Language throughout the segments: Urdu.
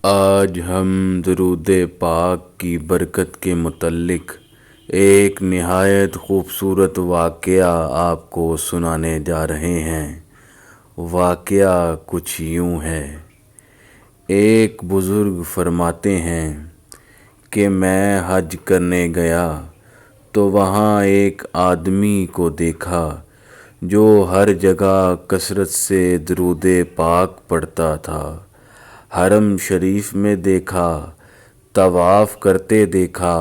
آج ہم درود پاک کی برکت کے متعلق ایک نہایت خوبصورت واقعہ آپ کو سنانے جا رہے ہیں۔ واقعہ کچھ یوں ہے۔ ایک بزرگ فرماتے ہیں کہ میں حج کرنے گیا تو وہاں ایک آدمی کو دیکھا جو ہر جگہ کثرت سے درود پاک پڑھتا تھا۔ حرم شریف میں دیکھا، طواف کرتے دیکھا،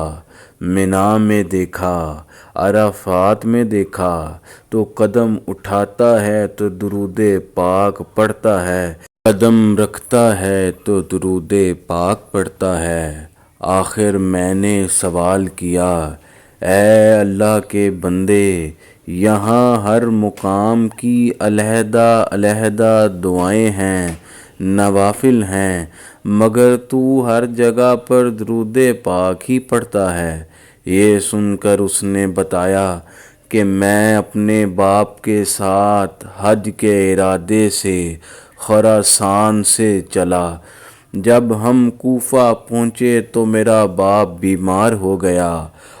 منا میں دیکھا، عرفات میں دیکھا تو قدم اٹھاتا ہے تو درود پاک پڑھتا ہے، قدم رکھتا ہے تو درود پاک پڑھتا ہے۔ آخر میں نے سوال کیا، اے اللہ کے بندے، یہاں ہر مقام کی علیحدہ علیحدہ دعائیں ہیں، نوافل ہیں، مگر تو ہر جگہ پر درود پاک ہی پڑھتا ہے۔ یہ سن کر اس نے بتایا کہ میں اپنے باپ کے ساتھ حج کے ارادے سے خراسان سے چلا۔ جب ہم کوفہ پہنچے تو میرا باپ بیمار ہو گیا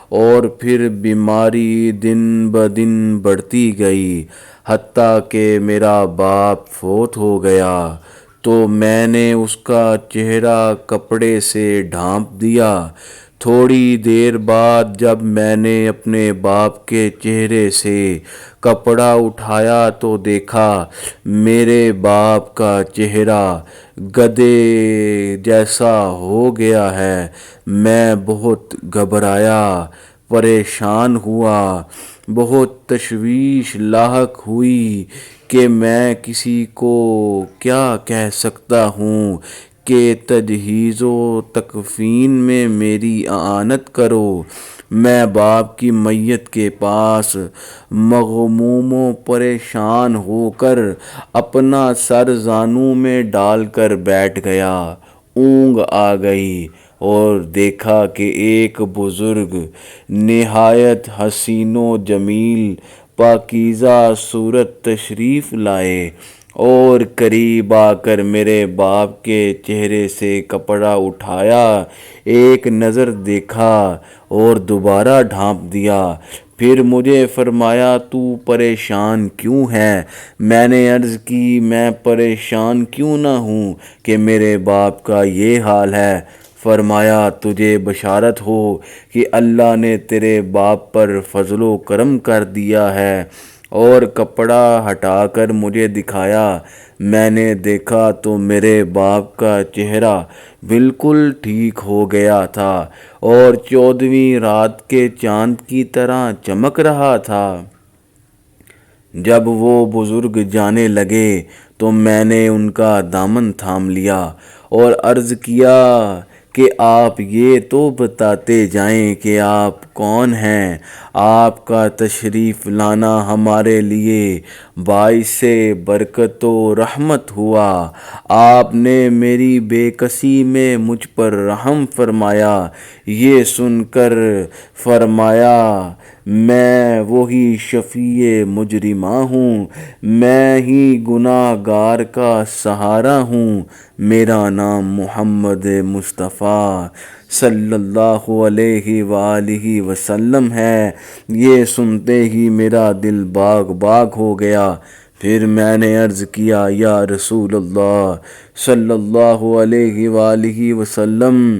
اور پھر بیماری دن بدن بڑھتی گئی، حتیٰ کہ میرا باپ فوت ہو گیا تو میں نے اس کا چہرہ کپڑے سے ڈھانپ دیا۔ تھوڑی دیر بعد جب میں نے اپنے باپ کے چہرے سے کپڑا اٹھایا تو دیکھا میرے باپ کا چہرہ گدھے جیسا ہو گیا ہے۔ میں بہت گھبرایا، پریشان ہوا، بہت تشویش لاحق ہوئی کہ میں کسی کو کیا کہہ سکتا ہوں کہ تجہیز و تکفین میں میری اعانت کرو۔ میں باپ کی میت کے پاس مغموم و پریشان ہو کر اپنا سر زانوں میں ڈال کر بیٹھ گیا۔ اونگ آ گئی اور دیکھا کہ ایک بزرگ نہایت حسین و جمیل پاکیزہ صورت تشریف لائے اور قریب آ کر میرے باپ کے چہرے سے کپڑا اٹھایا، ایک نظر دیکھا اور دوبارہ ڈھانپ دیا۔ پھر مجھے فرمایا، تو پریشان کیوں ہے؟ میں نے عرض کی، میں پریشان کیوں نہ ہوں کہ میرے باپ کا یہ حال ہے۔ فرمایا، تجھے بشارت ہو کہ اللہ نے تیرے باپ پر فضل و کرم کر دیا ہے۔ اور کپڑا ہٹا کر مجھے دکھایا۔ میں نے دیکھا تو میرے باپ کا چہرہ بالکل ٹھیک ہو گیا تھا اور 14ویں رات کے چاند کی طرح چمک رہا تھا۔ جب وہ بزرگ جانے لگے تو میں نے ان کا دامن تھام لیا اور عرض کیا کہ آپ یہ تو بتاتے جائیں کہ آپ کون ہیں؟ آپ کا تشریف لانا ہمارے لیے باعث برکت و رحمت ہوا۔ آپ نے میری بے کسی میں مجھ پر رحم فرمایا۔ یہ سن کر فرمایا، میں وہی شفیع مجرماں ہوں، میں ہی گناہ گار کا سہارا ہوں۔ میرا نام محمد مصطفیٰ صلی اللہ علیہ وآلہ وسلم ہے۔ یہ سنتے ہی میرا دل باغ باغ ہو گیا۔ پھر میں نے عرض کیا، یا رسول اللہ صلی اللہ علیہ وآلہ وسلم،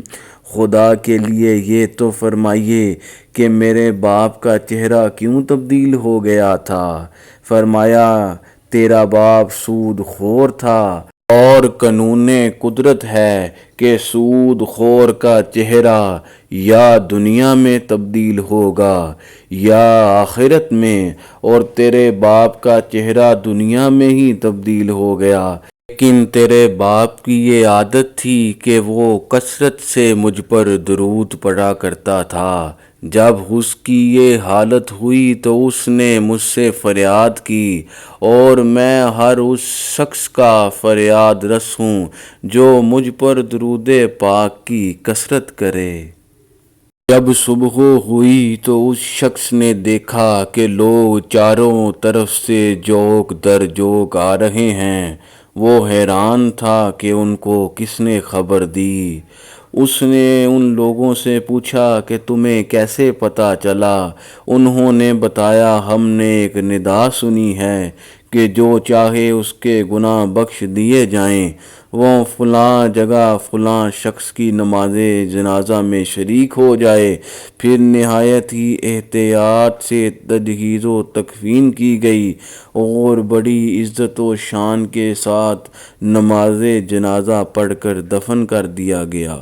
خدا کے لیے یہ تو فرمائیے کہ میرے باپ کا چہرہ کیوں تبدیل ہو گیا تھا؟ فرمایا، تیرا باپ سود خور تھا اور قانون قدرت ہے کہ سود خور کا چہرہ یا دنیا میں تبدیل ہوگا یا آخرت میں، اور تیرے باپ کا چہرہ دنیا میں ہی تبدیل ہو گیا۔ لیکن تیرے باپ کی یہ عادت تھی کہ وہ کثرت سے مجھ پر درود پڑھا کرتا تھا۔ جب اس کی یہ حالت ہوئی تو اس نے مجھ سے فریاد کی اور میں ہر اس شخص کا فریاد رس ہوں جو مجھ پر درود پاک کی کثرت کرے۔ جب صبح ہوئی تو اس شخص نے دیکھا کہ لوگ چاروں طرف سے جوک در جوک آ رہے ہیں۔ وہ حیران تھا کہ ان کو کس نے خبر دی۔ اس نے ان لوگوں سے پوچھا کہ تمہیں کیسے پتہ چلا؟ انہوں نے بتایا، ہم نے ایک ندا سنی ہے کہ جو چاہے اس کے گناہ بخش دیے جائیں، وہ فلاں جگہ فلاں شخص کی نماز جنازہ میں شریک ہو جائے۔ پھر نہایت ہی احتیاط سے تجہیز و تکفین کی گئی اور بڑی عزت و شان کے ساتھ نماز جنازہ پڑھ کر دفن کر دیا گیا۔